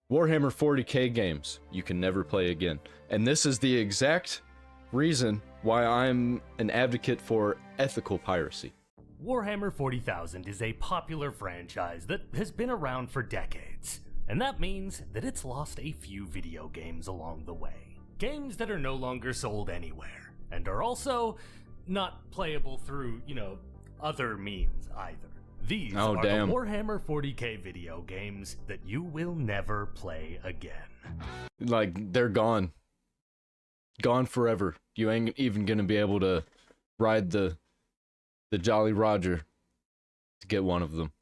Warhammer 40k games you can never play again. And this is the exact reason why I'm an advocate for ethical piracy. Warhammer 40,000 is a popular franchise that has been around for decades, and that means that it's lost a few video games along the way. Games that are no longer sold anywhere, and are also not playable through, other means either. These are the Warhammer 40k video games that you will never play again. Like, they're gone. Gone forever. You ain't even gonna be able to ride the Jolly Roger to get one of them.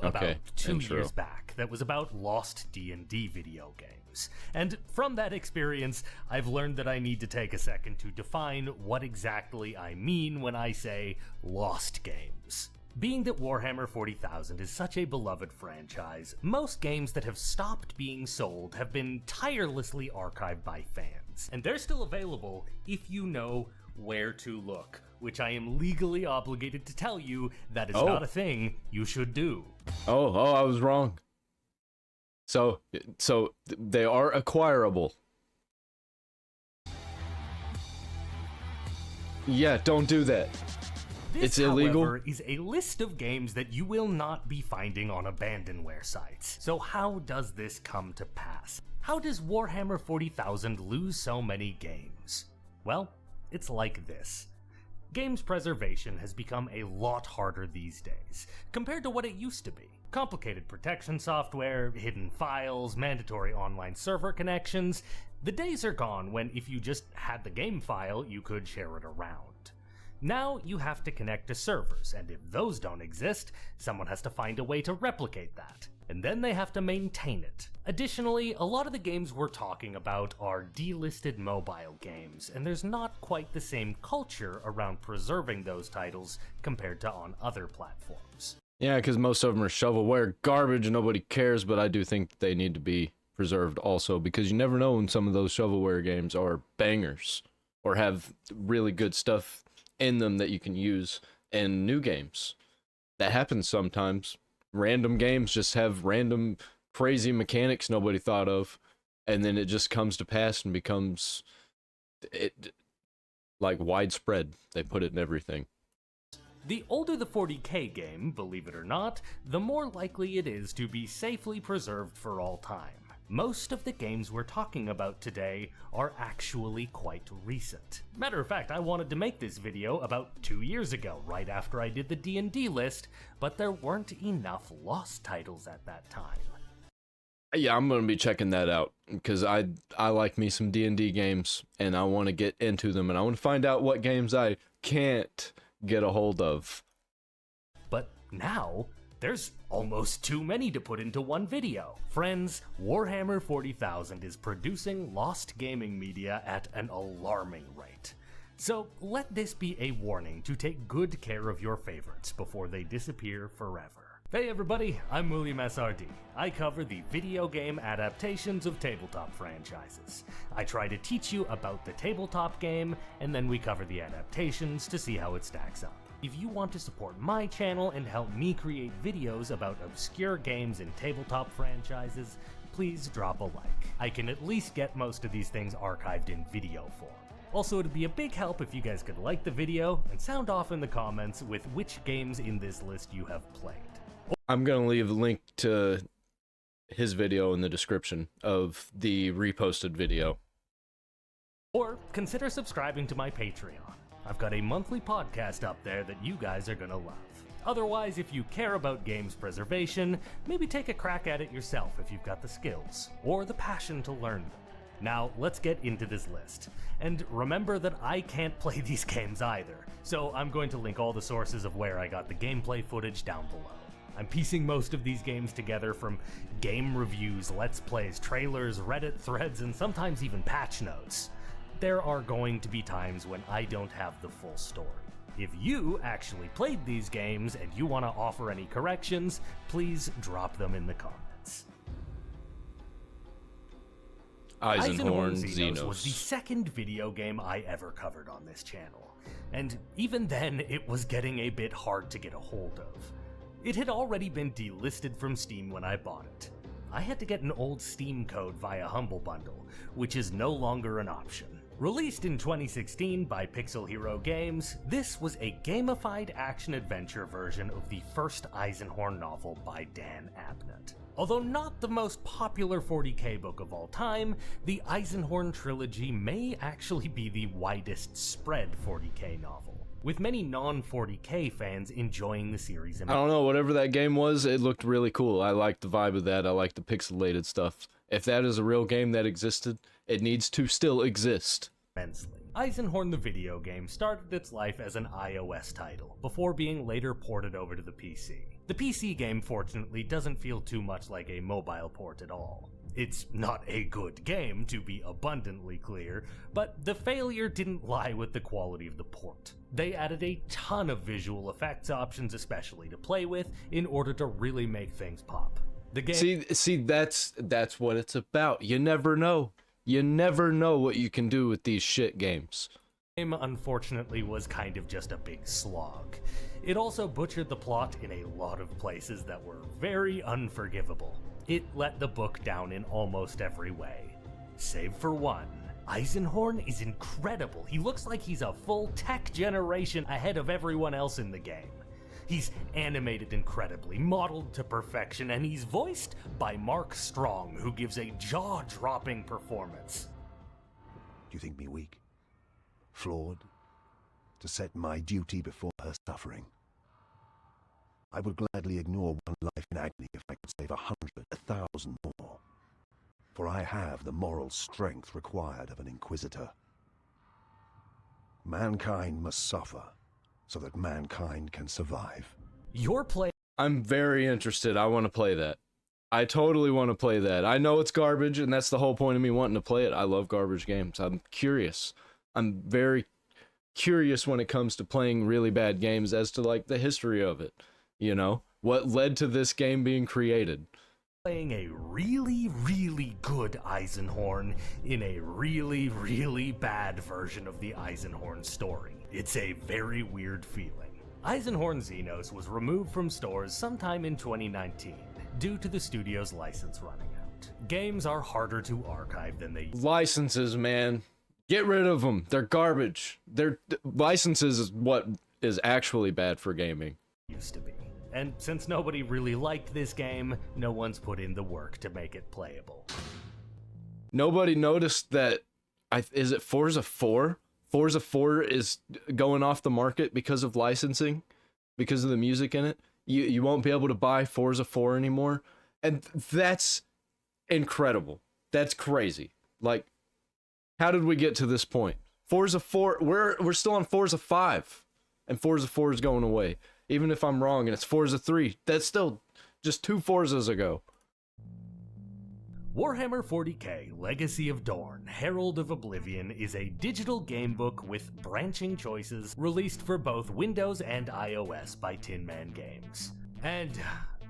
About 2 years back that was about lost D&D video games. And from that experience, I've learned that I need to take a second to define what exactly I mean when I say lost games. Being that Warhammer 40,000 is such a beloved franchise, most games that have stopped being sold have been tirelessly archived by fans. And they're still available if you know where to look, which I am legally obligated to tell you that is not a thing you should do. I was wrong. So they are acquirable. Yeah, don't do that. It's illegal. However, is a list of games that you will not be finding on abandonware sites. So how does this come to pass? How does Warhammer 40,000 lose so many games? Well, it's like this. Games preservation has become a lot harder these days, compared to what it used to be. Complicated protection software, hidden files, mandatory online server connections. The days are gone when if you just had the game file, you could share it around. Now you have to connect to servers, and if those don't exist, someone has to find a way to replicate that. And then they have to maintain it. Additionally, a lot of the games we're talking about are delisted mobile games, and there's not quite the same culture around preserving those titles compared to on other platforms. Yeah, because most of them are shovelware garbage and nobody cares, but I do think they need to be preserved also, because you never know when some of those shovelware games are bangers, or have really good stuff in them that you can use in new games. That happens sometimes. Random games just have random crazy mechanics nobody thought of, and then it just comes to pass and becomes like widespread. They put it in everything. The older the 40k game, believe it or not, the more likely it is to be safely preserved for all time. Most of the games we're talking about today are actually quite recent. Matter of fact, I wanted to make this video about 2 years ago, right after I did the D&D list, but there weren't enough lost titles at that time. Yeah, I'm gonna be checking that out, because I like me some D&D games, and I want to get into them, and I want to find out what games I can't get a hold of. But now, there's almost too many to put into one video. Friends, Warhammer 40,000 is producing lost gaming media at an alarming rate. So let this be a warning to take good care of your favorites before they disappear forever. Hey everybody, I'm William SRD. I cover the video game adaptations of tabletop franchises. I try to teach you about the tabletop game, and then we cover the adaptations to see how it stacks up. If you want to support my channel and help me create videos about obscure games and tabletop franchises, please drop a like. I can at least get most of these things archived in video form. Also, it'd be a big help if you guys could like the video and sound off in the comments with which games in this list you have played. I'm gonna leave a link to his video in the description of the reposted video. Or consider subscribing to my Patreon. I've got a monthly podcast up there that you guys are gonna love. Otherwise, if you care about games preservation, maybe take a crack at it yourself if you've got the skills, or the passion to learn them. Now, let's get into this list. And remember that I can't play these games either, so I'm going to link all the sources of where I got the gameplay footage down below. I'm piecing most of these games together from game reviews, let's plays, trailers, Reddit threads, and sometimes even patch notes. There are going to be times when I don't have the full story. If you actually played these games and you want to offer any corrections, please drop them in the comments. Eisenhorn Xenos Xenos was the second video game I ever covered on this channel. and even then it was getting a bit hard to get a hold of. It had already been delisted from Steam when I bought it. I had to get an old Steam code via Humble Bundle, which is no longer an option. Released in 2016 by Pixel Hero Games, this was a gamified action-adventure version of the first Eisenhorn novel by Dan Abnett. Although not the most popular 40k book of all time, the Eisenhorn trilogy may actually be the widest spread 40k novel, with many non-40k fans enjoying the series. I don't know, whatever that game was, it looked really cool. I liked the vibe of that. I liked the pixelated stuff. If that is a real game that existed, it needs to still exist. Immensely. Eisenhorn the video game started its life as an iOS title, before being later ported over to the PC. The PC game fortunately doesn't feel too much like a mobile port at all. It's not a good game, to be abundantly clear, but the failure didn't lie with the quality of the port. They added a ton of visual effects options especially to play with in order to really make things pop. The game See that's what it's about. You never know. You never know what you can do with these shit games. The game unfortunately was kind of just a big slog. It also butchered the plot in a lot of places that were very unforgivable. It let the book down in almost every way. Save for one. Eisenhorn is incredible. He looks like he's a full tech generation ahead of everyone else in the game. He's animated incredibly, modeled to perfection, and he's voiced by Mark Strong, who gives a jaw-dropping performance. Do you think me weak? Flawed? To set my duty before her suffering? I would gladly ignore one life in agony if I could save 100, 1,000 more. For I have the moral strength required of an Inquisitor. Mankind must suffer, so that mankind can survive. I'm very interested. I want to play that. I totally want to play that. I know it's garbage, and that's the whole point of me wanting to play it. I love garbage games. I'm curious. I'm very curious when it comes to playing really bad games as to, like, the history of it. You know? What led to this game being created. Playing a really, really good Eisenhorn in a really, really bad version of the Eisenhorn story. It's a very weird feeling. Eisenhorn Xenos was removed from stores sometime in 2019 due to the studio's license running out. Games are harder to archive than they Licenses, man. Get rid of them. They're garbage. Licenses is what is actually bad for gaming. Used to be. And since nobody really liked this game, no one's put in the work to make it playable. Nobody noticed that, is it Forza 4? Forza 4 is going off the market because of licensing, because of the music in it. You won't be able to buy Forza 4 anymore. And that's incredible. That's crazy. Like, how did we get to this point? Forza 4, we're still on Forza 5, and Forza 4 is going away. Even if I'm wrong and it's Forza 3, that's still just 2 Forzas ago. Warhammer 40k Legacy of Dorn, Herald of Oblivion is a digital gamebook with branching choices released for both Windows and iOS by Tin Man Games. And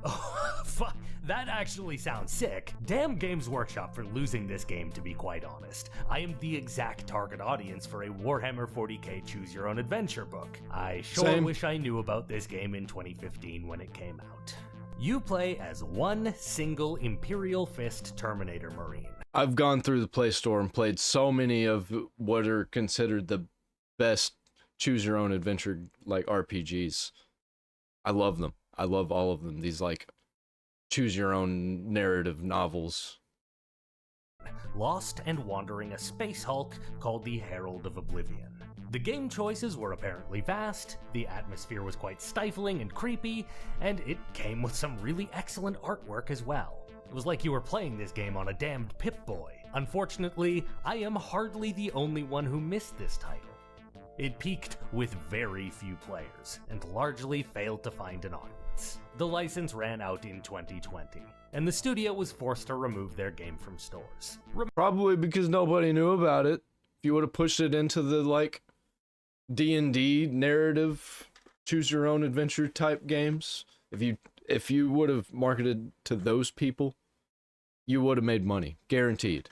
oh, fuck, that actually sounds sick. Damn Games Workshop for losing this game, to be quite honest. I am the exact target audience for a Warhammer 40k Choose Your Own Adventure book. I sure wish I knew about this game in 2015 when it came out. You play as one single Imperial Fist Terminator Marine. I've gone through the Play Store and played so many of what are considered the best Choose Your Own Adventure, like, RPGs. I love them. I love all of them. These, like, choose your own narrative novels. Lost and wandering a space hulk called the Herald of Oblivion. The game choices were apparently vast, the atmosphere was quite stifling and creepy, and it came with some really excellent artwork as well. It was like you were playing this game on a damned Pip-Boy. Unfortunately, I am hardly the only one who missed this title. It peaked with very few players, and largely failed to find an audience. The license ran out in 2020, and the studio was forced to remove their game from stores. Probably because nobody knew about it. If you would have pushed it into the, like, D&D narrative, choose your own adventure type games, if you would have marketed to those people, you would have made money, guaranteed.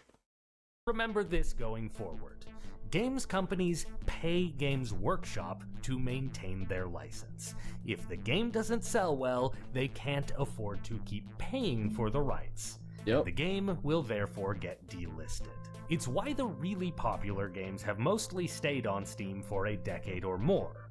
Remember this going forward. Games companies pay Games Workshop to maintain their license. If the game doesn't sell well, they can't afford to keep paying for the rights. Yep. The game will therefore get delisted. It's why the really popular games have mostly stayed on Steam for a decade or more.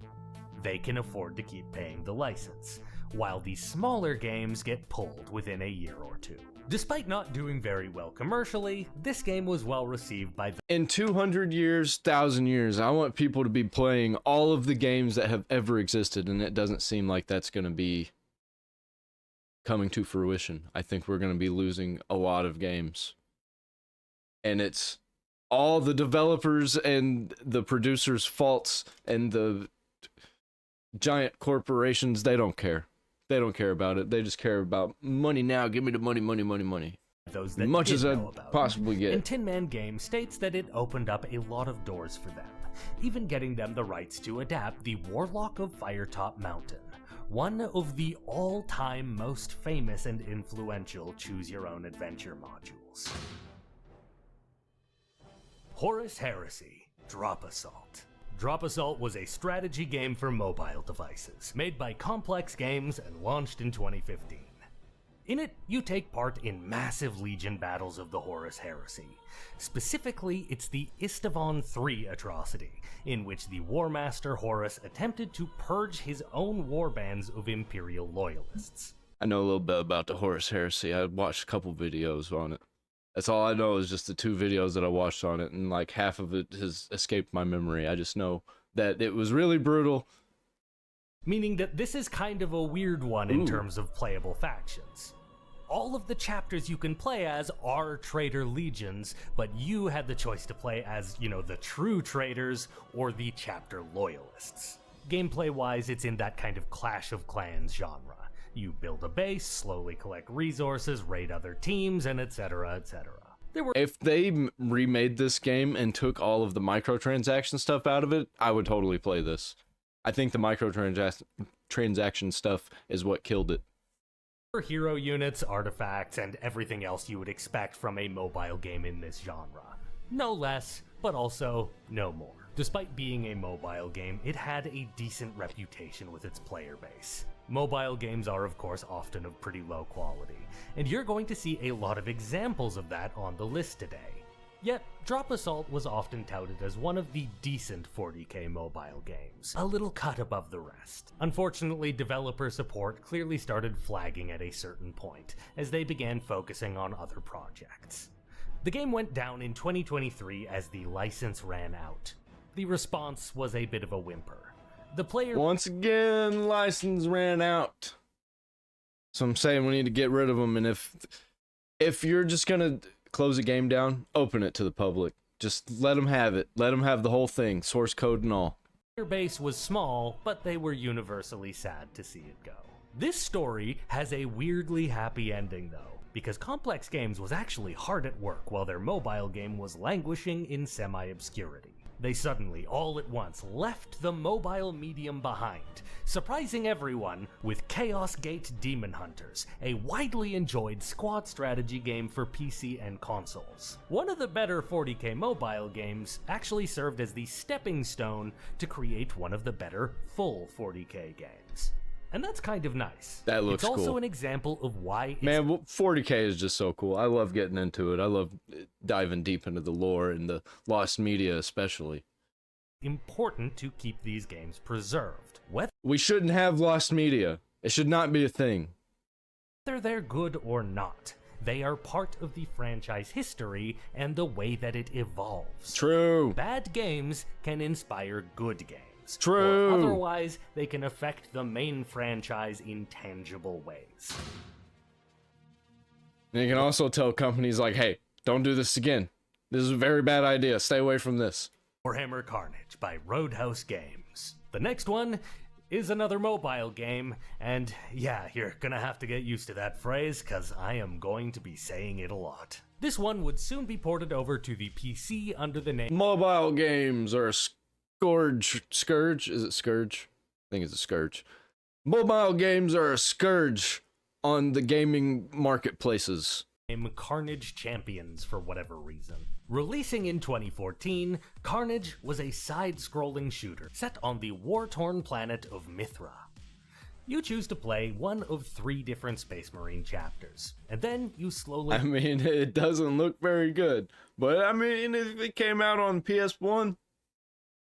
They can afford to keep paying the license, while the smaller games get pulled within a year or two. Despite not doing very well commercially, this game was well received by the— In 200 years, 1,000 years, I want people to be playing all of the games that have ever existed, and it doesn't seem like that's going to be coming to fruition. I think we're going to be losing a lot of games. And it's all the developers and the producers' faults, and the giant corporations, they don't care. They don't care about it. They just care about money now. Give me the money, money, money, money. those that Much did as I know about possibly get. And Tin Man Games states that it opened up a lot of doors for them, even getting them the rights to adapt the Warlock of Firetop Mountain, one of the all-time most famous and influential choose-your-own-adventure modules. Horus Heresy, Drop Assault. Drop Assault was a strategy game for mobile devices, made by Complex Games and launched in 2015. In it, you take part in massive legion battles of the Horus Heresy. Specifically, it's the Istavon III atrocity, in which the War Master Horus attempted to purge his own warbands of Imperial loyalists. I know a little bit about the Horus Heresy. I watched a couple videos on it. That's all I know is just the 2 videos that I watched on it, and like half of it has escaped my memory. I just know that it was really brutal. Meaning that this is kind of a weird one in terms of playable factions. All of the chapters you can play as are traitor legions, but you had the choice to play as, the true traitors or the chapter loyalists. Gameplay-wise, it's in that kind of Clash of Clans genre. You build a base, slowly collect resources, raid other teams, and etc., etc. If they remade this game and took all of the microtransaction stuff out of it, I would totally play this. I think the microtransaction stuff is what killed it. Hero units, artifacts, and everything else you would expect from a mobile game in this genre. No less, but also no more. Despite being a mobile game, it had a decent reputation with its player base. Mobile games are, of course, often of pretty low quality, and you're going to see a lot of examples of that on the list today. Yet, Drop Assault was often touted as one of the decent 40k mobile games, a little cut above the rest. Unfortunately, developer support clearly started flagging at a certain point, as they began focusing on other projects. The game went down in 2023 as the license ran out. The response was a bit of a whimper. The player— Once again, license ran out. So I'm saying we need to get rid of them, and if you're just gonna close a game down, open it to the public. Just let them have it. Let them have the whole thing, source code and all. Their base was small, but they were universally sad to see it go. This story has a weirdly happy ending though, because Complex Games was actually hard at work while their mobile game was languishing in semi-obscurity. They suddenly, all at once, left the mobile medium behind, surprising everyone with Chaos Gate Demon Hunters, a widely enjoyed squad strategy game for PC and consoles. One of the better 40k mobile games actually served as the stepping stone to create one of the better full 40k games. And that's kind of nice. That looks cool. It's also an example of why Man, 40k is just so cool. I love getting into it. I love diving deep into the lore and the lost media especially. Important to keep these games preserved. We shouldn't have lost media. It should not be a thing. Whether they're good or not, they are part of the franchise history and the way that it evolves. True. Bad games can inspire good games. True. Or otherwise, they can affect the main franchise in tangible ways. And you can also tell companies like, hey, don't do this again. This is a very bad idea. Stay away from this. Warhammer Carnage by Roadhouse Games. The next one is another mobile game, and yeah, you're gonna have to get used to that phrase, cause I am going to be saying it a lot. This one would soon be ported over to the PC under the name— Mobile games are a scourge. Is it scourge? I think it's a scourge. Mobile games are a scourge on the gaming marketplaces. Carnage champions for whatever reason. Releasing in 2014, Carnage was a side-scrolling shooter set on the war-torn planet of Mithra. You choose to play one of 3 different Space Marine chapters, and then you slowly... I mean, it doesn't look very good, but I mean, if it came out on PS1,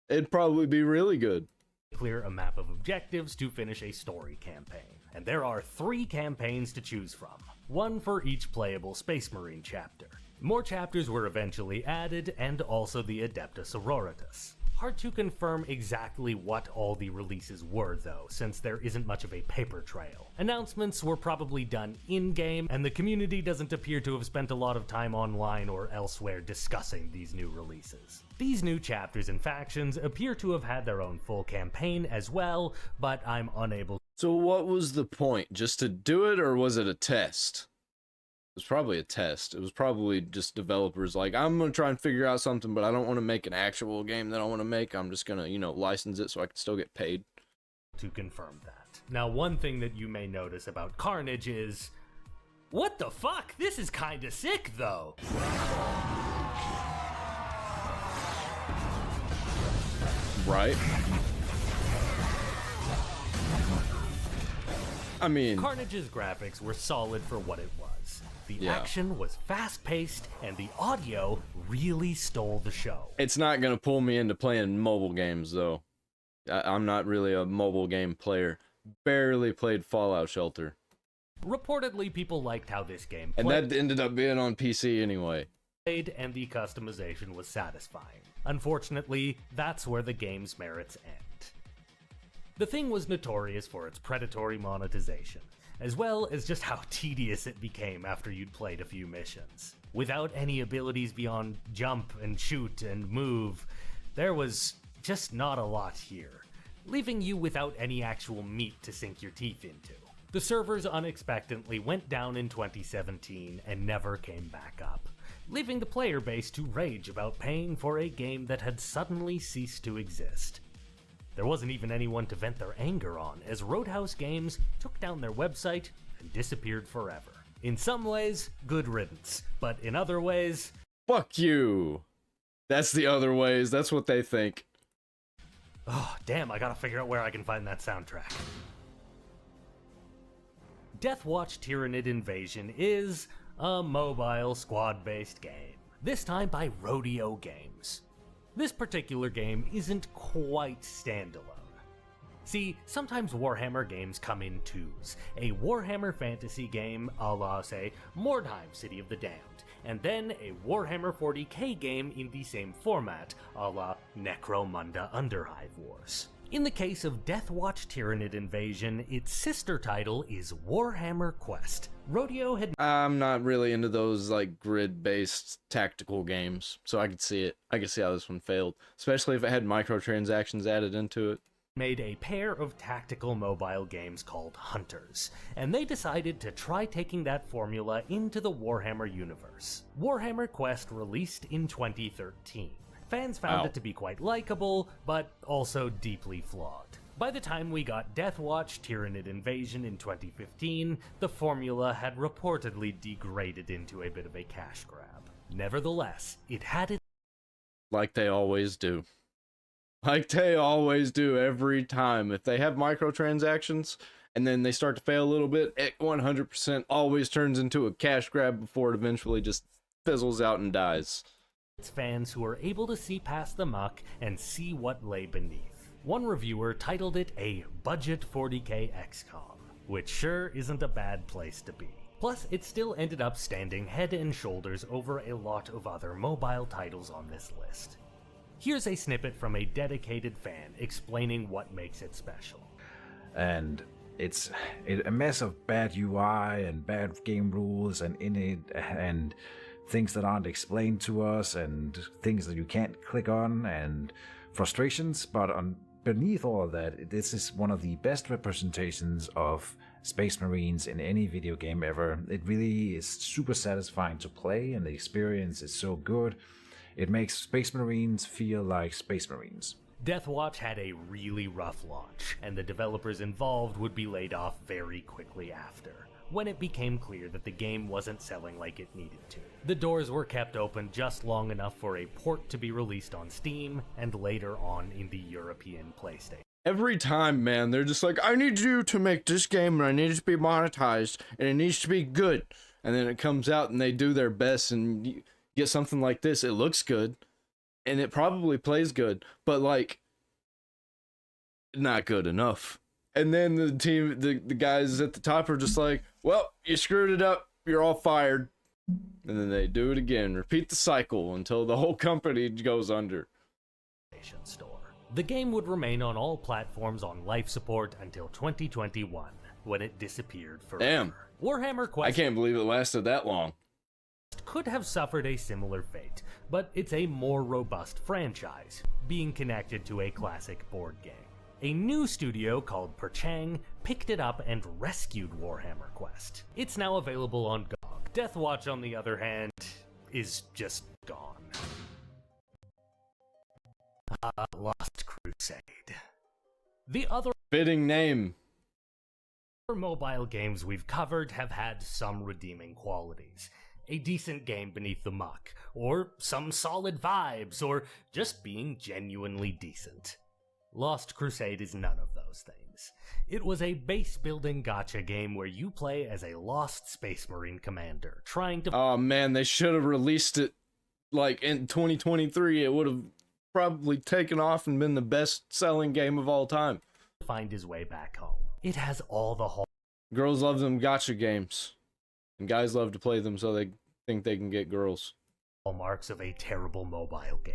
it'd probably be really good. Clear a map of objectives to finish a story campaign, and there are 3 campaigns to choose from, one for each playable Space Marine chapter. More chapters were eventually added, and also the Adeptus Aeronautica. Hard to confirm exactly what all the releases were though, since there isn't much of a paper trail. Announcements were probably done in-game, and the community doesn't appear to have spent a lot of time online or elsewhere discussing these new releases. These new chapters and factions appear to have had their own full campaign as well, but I'm unable. So what was the point? Just to do it, or was it a test? It was probably a test. It was probably just developers like, I'm gonna try and figure out something, but I don't want to make an actual game that I want to make. I'm just gonna, license it so I can still get paid. To confirm that. Now, one thing that you may notice about Carnage is, what the fuck? This is kinda sick though. Right? I mean, Carnage's graphics were solid for what it was. The action was fast-paced, and the audio really stole the show. It's not gonna pull me into playing mobile games, though. I'm not really a mobile game player. Barely played Fallout Shelter. Reportedly, people liked how this game played. And that ended up being on PC anyway. And the customization was satisfying. Unfortunately, that's where the game's merits end. The thing was notorious for its predatory monetization, as well as just how tedious it became after you'd played a few missions. Without any abilities beyond jump and shoot and move, there was just not a lot here, leaving you without any actual meat to sink your teeth into. The servers unexpectedly went down in 2017 and never came back up, leaving the player base to rage about paying for a game that had suddenly ceased to exist. There wasn't even anyone to vent their anger on, as Roadhouse Games took down their website and disappeared forever. In some ways, good riddance, but in other ways... Fuck you! That's the other ways, that's what they think. Oh, damn, I gotta figure out where I can find that soundtrack. Deathwatch Tyrannid Invasion is a mobile squad-based game, this time by Rodeo Games. This particular game isn't quite standalone. See, sometimes Warhammer games come in twos. A Warhammer fantasy game a la, say, Mordheim City of the Damned, and then a Warhammer 40k game in the same format, a la Necromunda Underhive Wars. In the case of Deathwatch Tyrannid Invasion, its sister title is Warhammer Quest. Rodeo had... I'm not really into those, like, grid-based tactical games, so I could see it. I could see how this one failed, especially if it had microtransactions added into it. Made a pair of tactical mobile games called Hunters, and they decided to try taking that formula into the Warhammer universe. Warhammer Quest released in 2013. Fans found it to be quite likable, but also deeply flawed. By the time we got Deathwatch Tyrannid Invasion in 2015, the formula had reportedly degraded into a bit of a cash grab. Nevertheless, it had its... Like they always do. Like they always do every time. If they have microtransactions and then they start to fail a little bit, it 100% always turns into a cash grab before it eventually just fizzles out and dies. Fans who are able to see past the muck and see what lay beneath. One reviewer titled it a budget 40k XCOM, which sure isn't a bad place to be. Plus, it still ended up standing head and shoulders over a lot of other mobile titles on this list. Here's a snippet from a dedicated fan explaining what makes it special. And it's a mess of bad UI and bad game rules and things that aren't explained to us and things that you can't click on and frustrations, but beneath all of that, this is one of the best representations of Space Marines in any video game ever. It really is super satisfying to play and the experience is so good. It makes Space Marines feel like Space Marines. Deathwatch had a really rough launch, and the developers involved would be laid off very quickly after. when it became clear that the game wasn't selling like it needed to. The doors were kept open just long enough for a port to be released on Steam and later on in the European PlayStation. Every time, man, they're just like, I need you to make this game and I need it to be monetized and it needs to be good. And then it comes out and they do their best and you get something like this. It looks good and it probably plays good, but like, not good enough. And then the team, the guys at the top are just like, well, you screwed it up. You're all fired. And then they do it again. Repeat the cycle until the whole company goes under. Store. The game would remain on all platforms on life support until 2021, when it disappeared forever. Damn. Warhammer Quest I can't believe it lasted that long. could have suffered a similar fate, but it's a more robust franchise, being connected to a classic board game. A new studio called Perchang picked it up and rescued Warhammer Quest. It's now available on GOG. Deathwatch, on the other hand, is just gone. Lost Crusade. The other Fitting name. mobile games we've covered have had some redeeming qualities. A decent game beneath the muck, or some solid vibes, or just being genuinely decent. Lost Crusade is none of those things. It was a base-building gacha game where you play as a lost Space Marine commander, trying to Oh man, they should have released it like in 2023. It would have probably taken off and been the best-selling game of all time. find his way back home. It has all the Girls love them gacha games, and guys love to play them so they think they can get girls. hallmarks of a terrible mobile game.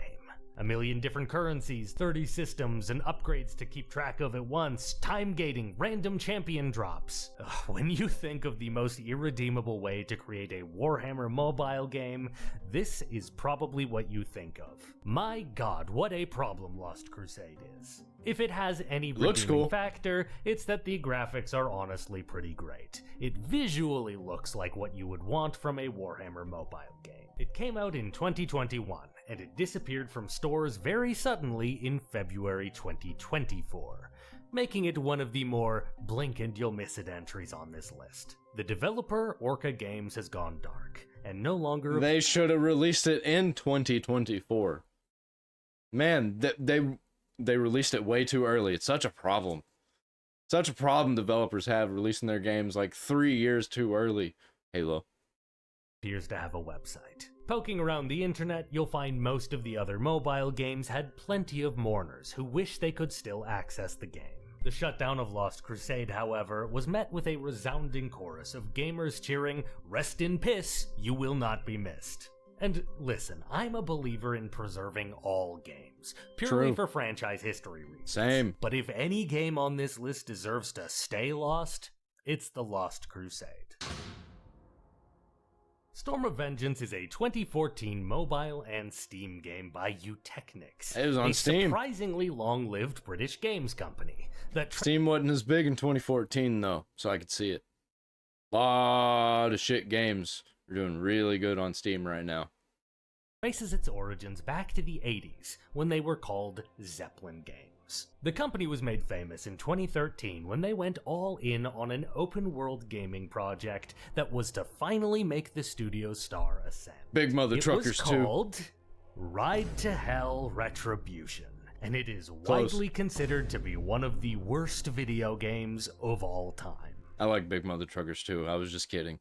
A million different currencies, 30 systems, and upgrades to keep track of at once, time gating, random champion drops. When you think of the most irredeemable way to create a Warhammer mobile game, this is probably what you think of. My god, what a problem Lost Crusade is. If it has any Looks redeeming cool. factor, it's that the graphics are honestly pretty great. It visually looks like what you would want from a Warhammer mobile game. It came out in 2021, and it disappeared from stores very suddenly in February 2024, making it one of the more blink and you'll miss it entries on this list. The developer, Orca Games, has gone dark, and no longer They should have released it in 2024. Man, they released it way too early. It's such a problem. Such a problem developers have releasing their games like 3 years too early. Halo. appears to have a website. Poking around the internet, you'll find most of the other mobile games had plenty of mourners who wish they could still access the game. The shutdown of Lost Crusade, however, was met with a resounding chorus of gamers cheering, "Rest in piss, you will not be missed." And listen, I'm a believer in preserving all games, purely True. for franchise history reasons. Same. But if any game on this list deserves to stay lost, it's the Lost Crusade. Storm of Vengeance is a 2014 mobile and Steam game by Eutechnics, It was on a Steam. surprisingly long-lived British games company that Steam wasn't as big in 2014 though, so I could see it. Lot of shit games are doing really good on Steam right now. traces its origins back to the 80s, when they were called Zeppelin Games. The company was made famous in 2013 when they went all in on an open-world gaming project that was to finally make the studio's star ascend. Big Mother It Truckers was 2. called Ride to Hell Retribution, and it is Close. widely considered to be one of the worst video games of all time. I like Big Mother Truckers too. I was just kidding.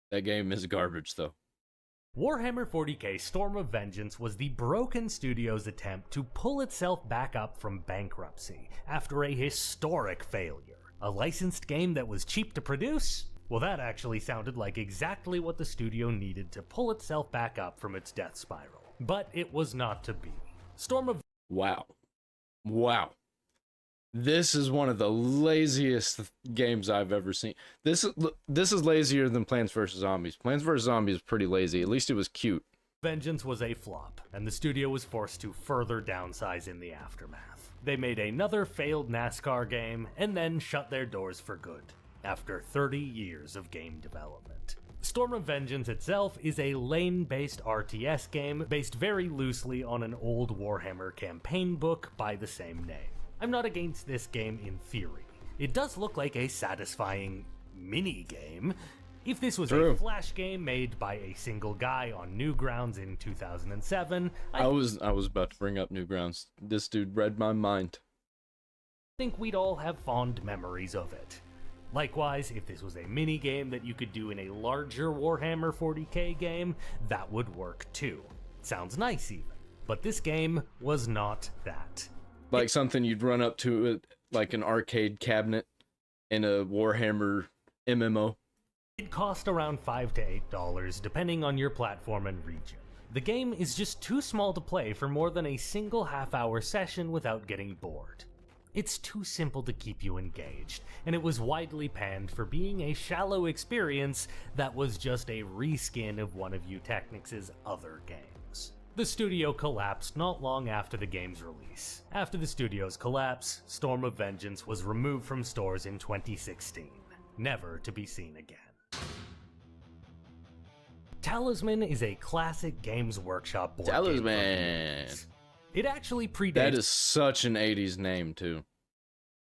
That game is garbage though. Warhammer 40k Storm of Vengeance was the Broken Studios' attempt to pull itself back up from bankruptcy after a historic failure. A licensed game that was cheap to produce? Well, that actually sounded like exactly what the studio needed to pull itself back up from its death spiral. But it was not to be. Storm of Wow. This is one of the laziest games I've ever seen. This is lazier than Plants vs. Zombies. Plants vs. Zombies is pretty lazy. At least it was cute. Vengeance was a flop, and the studio was forced to further downsize in the aftermath. They made another failed NASCAR game, and then shut their doors for good, after 30 years of game development. Storm of Vengeance itself is a lane-based RTS game based very loosely on an old Warhammer campaign book by the same name. I'm not against this game in theory. It does look like a satisfying mini-game, If this was True. a Flash game made by a single guy on Newgrounds in 2007, I was about to bring up Newgrounds. This dude read my mind. think we'd all have fond memories of it. Likewise, if this was a mini game that you could do in a larger Warhammer 40k game, that would work too. Sounds nice even. But this game was not that. Like something you'd run up to it, like an arcade cabinet in a Warhammer MMO. It cost around $5 to $8 depending on your platform and region. The game is just too small to play for more than a single half-hour session without getting bored. It's too simple to keep you engaged, and it was widely panned for being a shallow experience that was just a reskin of one of Titanicus' other games. The studio collapsed not long after the game's release. After the studio's collapse, Storm of Vengeance was removed from stores in 2016, never to be seen again. Talisman is a classic Games Workshop board game. Talisman! It actually predates That is such an 80s name, too.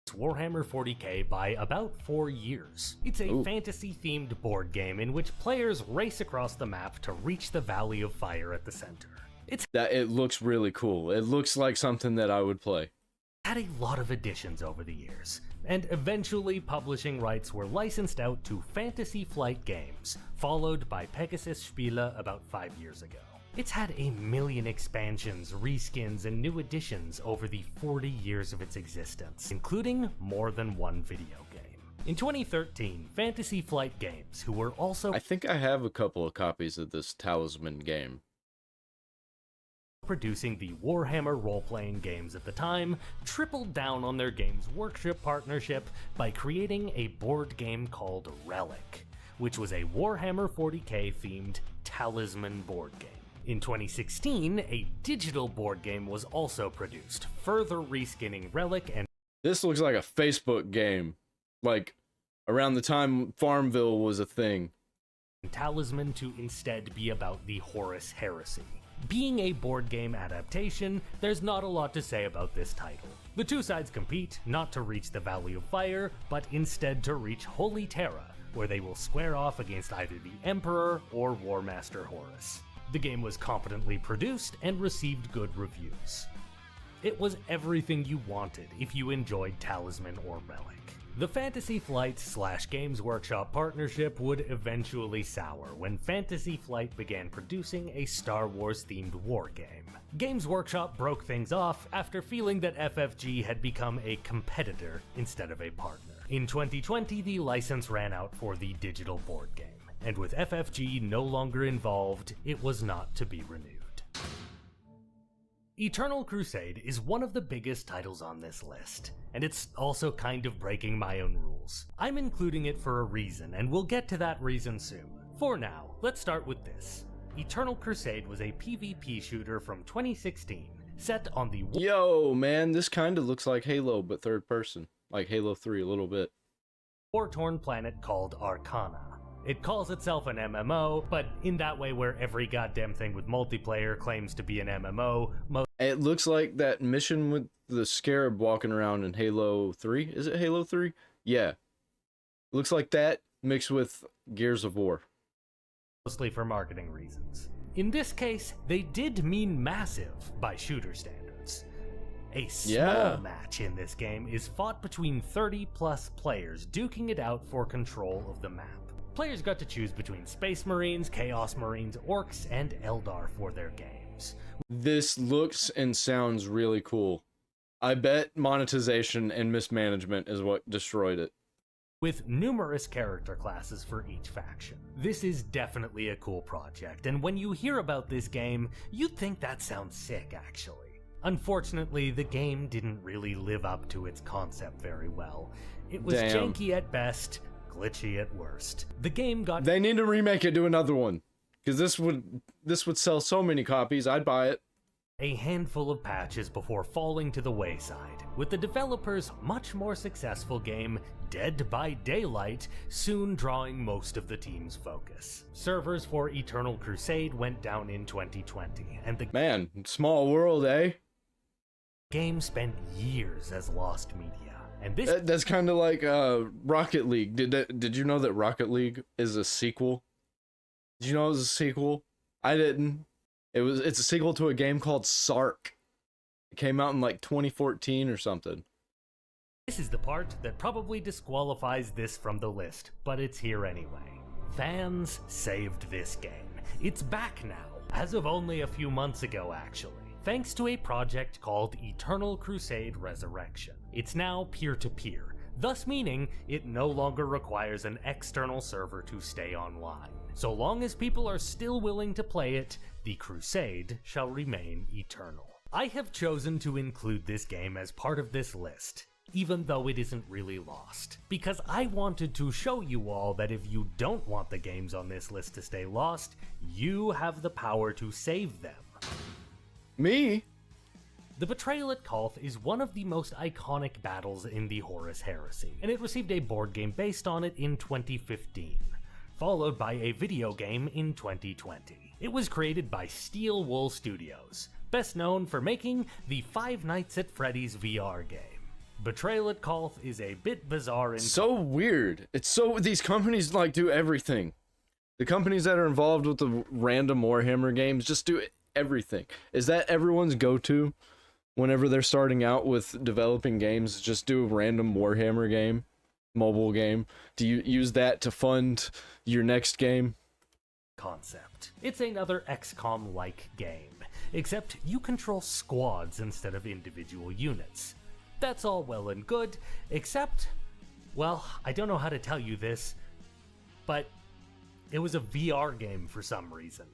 Warhammer 40k by about 4 years. It's a fantasy-themed board game in which players race across the map to reach the Valley of Fire at the center. It looks really cool. It looks like something that I would play. Had a lot of editions over the years, and eventually publishing rights were licensed out to Fantasy Flight Games, followed by Pegasus Spiele about 5 years ago. It's had 1 million expansions, reskins, and new additions over the 40 years of its existence, including more than one video game. In 2013, Fantasy Flight Games, who were also I think I have a couple of copies of this Talisman game. producing the Warhammer role-playing games at the time, tripled down on their Games Workshop partnership by creating a board game called Relic, which was a Warhammer 40k themed Talisman board game. In 2016, a digital board game was also produced, further reskinning Relic and This looks like a Facebook game. Like, around the time Farmville was a thing. Talisman to instead be about the Horus Heresy. Being a board game adaptation, there's not a lot to say about this title. The two sides compete, not to reach the Valley of Fire, but instead to reach Holy Terra, where they will square off against either the Emperor or War Master Horus. The game was competently produced and received good reviews. It was everything you wanted if you enjoyed Talisman or Relic. The Fantasy Flight / Games Workshop partnership would eventually sour when Fantasy Flight began producing a Star Wars themed war game. Games Workshop broke things off after feeling that FFG had become a competitor instead of a partner. In 2020, the license ran out for the digital board game, and with FFG no longer involved, it was not to be renewed. Eternal Crusade is one of the biggest titles on this list, and it's also kind of breaking my own rules. I'm including it for a reason, and we'll get to that reason soon. For now, let's start with this. Eternal Crusade was a PvP shooter from 2016, set on the Yo, man, this kind of looks like Halo, but third person. Like Halo 3 a little bit. war-torn planet called Arcana. It calls itself an MMO, but in that way where every goddamn thing with multiplayer claims to be an MMO, It looks like that mission with the Scarab walking around in Halo 3. Is it Halo 3? Yeah. Looks like that mixed with Gears of War. mostly for marketing reasons. In this case, they did mean massive by shooter standards. A small match in this game is fought between 30 plus players duking it out for control of the map. Players got to choose between Space Marines, Chaos Marines, Orcs, and Eldar for their games. This looks and sounds really cool. I bet monetization and mismanagement is what destroyed it. With numerous character classes for each faction. This is definitely a cool project, and when you hear about this game, you'd think that sounds sick, actually. Unfortunately, the game didn't really live up to its concept very well. It was janky at best, glitchy at worst. The game got... They need to remake it, do another one. Because this would sell so many copies, I'd buy it. A handful of patches before falling to the wayside, with the developers' much more successful game, Dead by Daylight, soon drawing most of the team's focus. Servers for Eternal Crusade went down in 2020, and the Man, small world, eh? game spent years as lost media. And this That's kind of like Rocket League. Did you know that Rocket League is a sequel? Did you know it was a sequel? I didn't. It's a sequel to a game called Sark. It came out in like 2014 or something. This is the part that probably disqualifies this from the list, but it's here anyway. Fans saved this game. It's back now, as of only a few months ago actually, thanks to a project called Eternal Crusade Resurrection. It's now peer-to-peer, thus meaning it no longer requires an external server to stay online. So long as people are still willing to play it, the Crusade shall remain eternal. I have chosen to include this game as part of this list, even though it isn't really lost, because I wanted to show you all that if you don't want the games on this list to stay lost, you have the power to save them. Me? The Betrayal at Kolth is one of the most iconic battles in the Horus Heresy, and it received a board game based on it in 2015, followed by a video game in 2020. It was created by Steel Wool Studios, best known for making the Five Nights at Freddy's VR game. Betrayal at Kolth is a bit bizarre in So weird. It's so these companies like do everything. The companies that are involved with the random Warhammer games just do everything. Is that everyone's go-to whenever they're starting out with developing games? Just do a random Warhammer game, mobile game. Do you use that to fund your next game? concept. It's another XCOM-like game, except you control squads instead of individual units. That's all well and good, except, well, I don't know how to tell you this, but it was a VR game for some reason.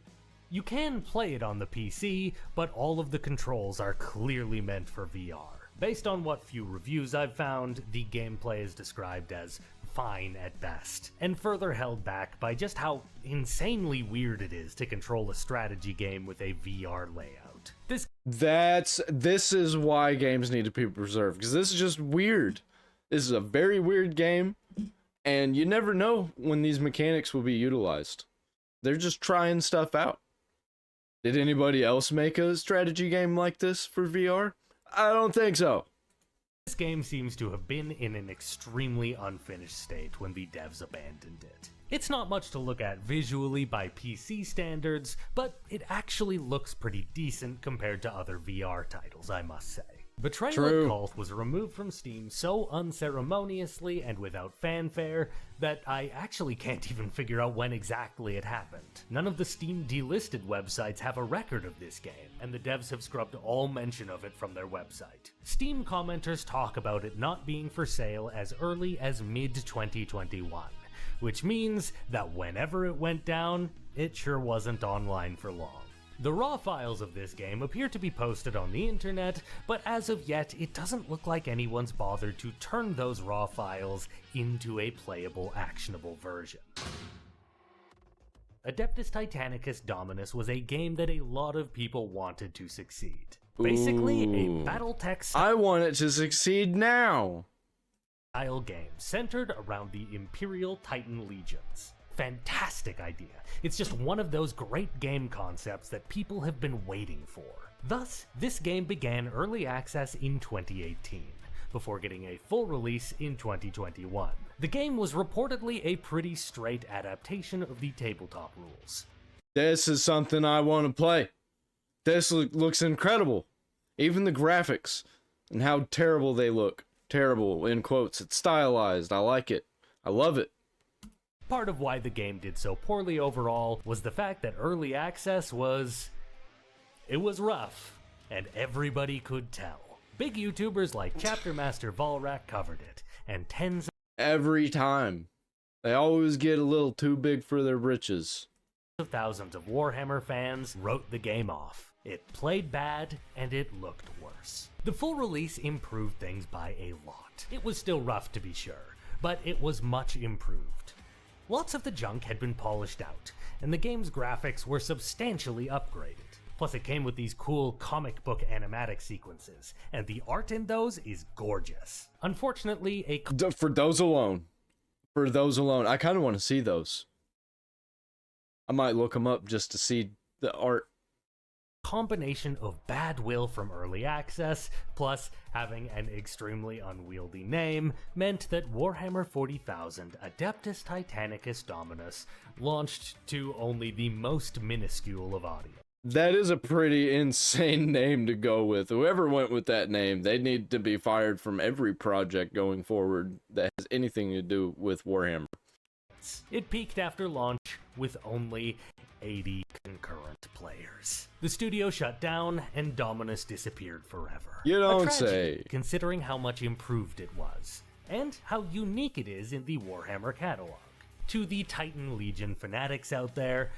You can play it on the PC, but all of the controls are clearly meant for VR. Based on what few reviews I've found, the gameplay is described as fine at best, and further held back by just how insanely weird it is to control a strategy game with a VR layout. This is why games need to be preserved, because this is just weird. This is a very weird game, and you never know when these mechanics will be utilized. They're just trying stuff out. Did anybody else make a strategy game like this for VR? I don't think so. This game seems to have been in an extremely unfinished state when the devs abandoned it. It's not much to look at visually by PC standards, but it actually looks pretty decent compared to other VR titles, I must say. Betrayal at Kolth was removed from Steam so unceremoniously and without fanfare that I actually can't even figure out when exactly it happened. None of the Steam delisted websites have a record of this game, and the devs have scrubbed all mention of it from their website. Steam commenters talk about it not being for sale as early as mid-2021, which means that whenever it went down, it sure wasn't online for long. The raw files of this game appear to be posted on the internet, but as of yet, it doesn't look like anyone's bothered to turn those raw files into a playable, actionable version. Adeptus Titanicus Dominus was a game that a lot of people wanted to succeed. Basically, a Battletech I want it to succeed now! style game centered around the Imperial Titan Legions. Fantastic idea. It's just one of those great game concepts that people have been waiting for. Thus, this game began early access in 2018, before getting a full release in 2021. The game was reportedly a pretty straight adaptation of the tabletop rules. This is something I want to play. This looks incredible. Even the graphics and how terrible they look. Terrible, in quotes. It's stylized. I like it. I love it. Part of why the game did so poorly overall was the fact that early access was rough, and everybody could tell. Big YouTubers like Chapter Master Volrak covered it, and tens Every time. They always get a little too big for their britches. of thousands of Warhammer fans wrote the game off. It played bad, and it looked worse. The full release improved things by a lot. It was still rough to be sure, but it was much improved. Lots of the junk had been polished out, and the game's graphics were substantially upgraded. Plus it came with these cool comic book animatic sequences, and the art in those is gorgeous. Unfortunately, For those alone, I kind of want to see those. I might look them up just to see the art. Combination of bad will from early access, plus having an extremely unwieldy name, meant that Warhammer 40,000 Adeptus Titanicus Dominus launched to only the most minuscule of audience. That is a pretty insane name to go with. Whoever went with that name, they need to be fired from every project going forward that has anything to do with Warhammer. It peaked after launch with only 80 concurrent players. The studio shut down and Dominus disappeared forever. You don't A tragedy, say. considering how much improved it was, and how unique it is in the Warhammer catalog. To the Titan Legion fanatics out there,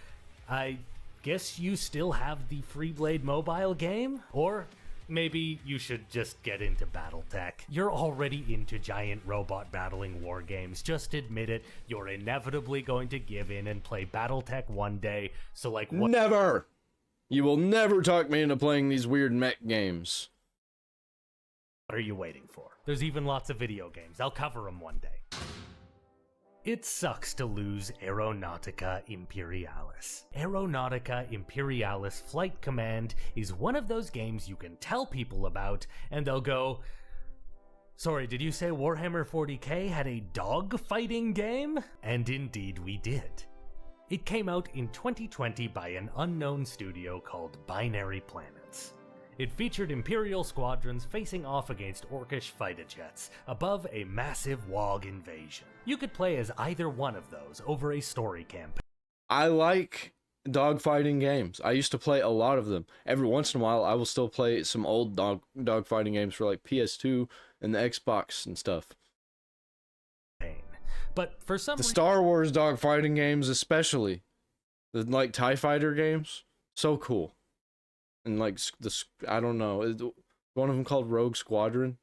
I guess you still have the Freeblade mobile game? Or maybe you should just get into Battletech. You're already into giant robot battling war games. Just admit it. You're inevitably going to give in and play Battletech one day. So like what? Never! You will never talk me into playing these weird mech games. What are you waiting for? There's even lots of video games. I'll cover them one day. It sucks to lose Aeronautica Imperialis. Aeronautica Imperialis Flight Command is one of those games you can tell people about, and they'll go, "Sorry, did you say Warhammer 40k had a dog-fighting game?" And indeed we did. It came out in 2020 by an unknown studio called Binary Planets. It featured Imperial squadrons facing off against Orcish fighter jets above a massive Wog invasion. You could play as either one of those over a story campaign. I like dogfighting games. I used to play a lot of them. Every once in a while, I will still play some old dogfighting games for like PS2 and the Xbox and stuff. But for some The reason, Star Wars dogfighting games especially. The like TIE Fighter games. So cool. And like I don't know, one of them called Rogue Squadron.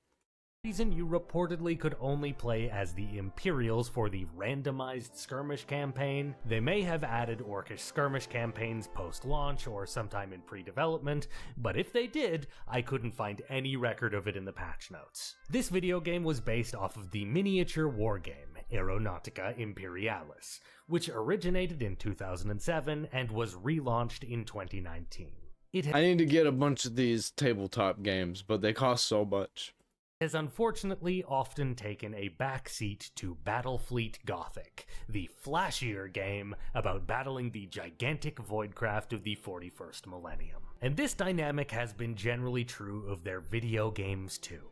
you reportedly could only play as the Imperials for the randomized skirmish campaign. They may have added Orcish skirmish campaigns post-launch or sometime in pre-development, but if they did, I couldn't find any record of it in the patch notes. This video game was based off of the miniature war game, Aeronautica Imperialis, which originated in 2007 and was relaunched in 2019. I need to get a bunch of these tabletop games, but they cost so much. Has unfortunately often taken a backseat to Battlefleet Gothic, the flashier game about battling the gigantic voidcraft of the 41st millennium. And this dynamic has been generally true of their video games too.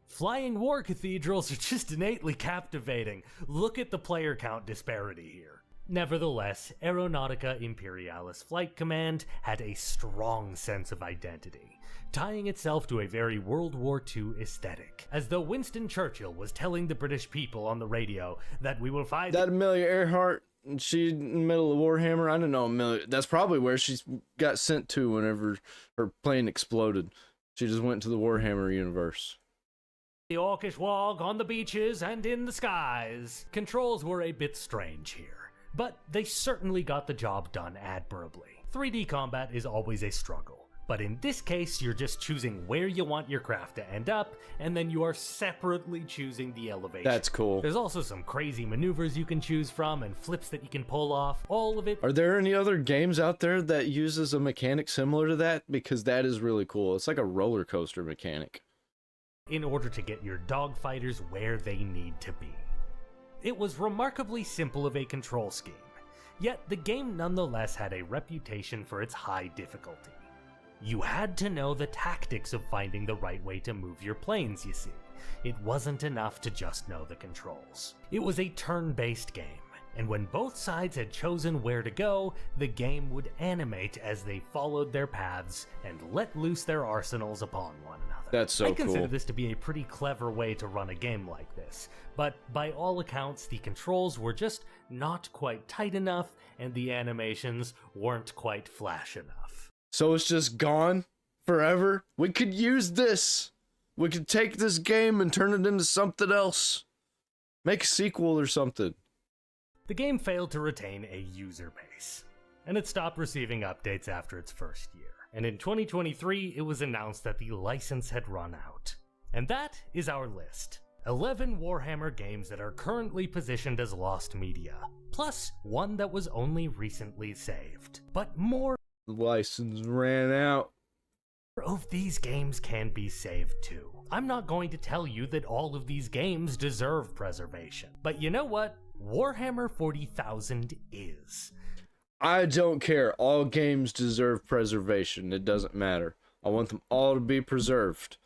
Flying war cathedrals are just innately captivating. Look at the player count disparity here. Nevertheless, Aeronautica Imperialis Flight Command had a strong sense of identity, tying itself to a very World War II aesthetic, as though Winston Churchill was telling the British people on the radio that we will find that Amelia Earhart, she in the middle of Warhammer, I don't know, Amelia, that's probably where she got sent to whenever her plane exploded. She just went to the Warhammer universe. The Orcish Wog on the beaches and in the skies. Controls were a bit strange here, but they certainly got the job done admirably. 3D combat is always a struggle, but in this case you're just choosing where you want your craft to end up, and then you are separately choosing the elevation. That's cool. There's also some crazy maneuvers you can choose from and flips that you can pull off, all of it. Are there any other games out there that uses a mechanic similar to that? Because that is really cool. It's like a roller coaster mechanic. In order to get your dogfighters where they need to be. It was remarkably simple of a control scheme, yet the game nonetheless had a reputation for its high difficulty. You had to know the tactics of finding the right way to move your planes, you see. It wasn't enough to just know the controls. It was a turn-based game, and when both sides had chosen where to go, the game would animate as they followed their paths and let loose their arsenals upon one another. That's so cool. I consider this to be a pretty clever way to run a game like this, but by all accounts the controls were just not quite tight enough and the animations weren't quite flash enough. So it's just gone forever? We could use this! We could take this game and turn it into something else. Make a sequel or something. The game failed to retain a user base, and it stopped receiving updates after its first year. And in 2023, it was announced that the license had run out. And that is our list. 11 Warhammer games that are currently positioned as lost media, plus one that was only recently saved. But more The license ran out. Of these games can be saved too. I'm not going to tell you that all of these games deserve preservation, but you know what? Warhammer 40,000 is. I don't care. All games deserve preservation. It doesn't matter. I want them all to be preserved.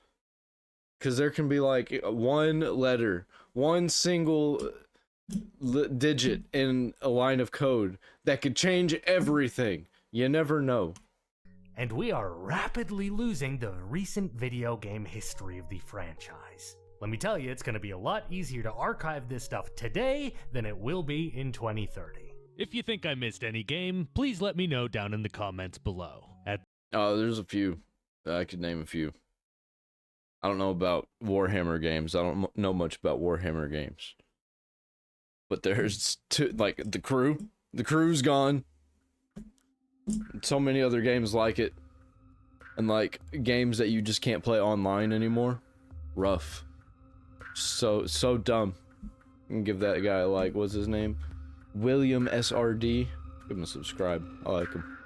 Because there can be like one letter, one single digit in a line of code that could change everything. You never know. And we are rapidly losing the recent video game history of the franchise. Let me tell you, it's going to be a lot easier to archive this stuff today than it will be in 2030. If you think I missed any game, please let me know down in the comments below. Oh, there's a few. I could name a few. I don't know about Warhammer games. I don't know much about Warhammer games. But there's two, like the crew. The crew's gone. So many other games like it. And like games that you just can't play online anymore. Rough. So dumb. I can give that guy a like. What's his name? William SRD. Give him a subscribe. I like him.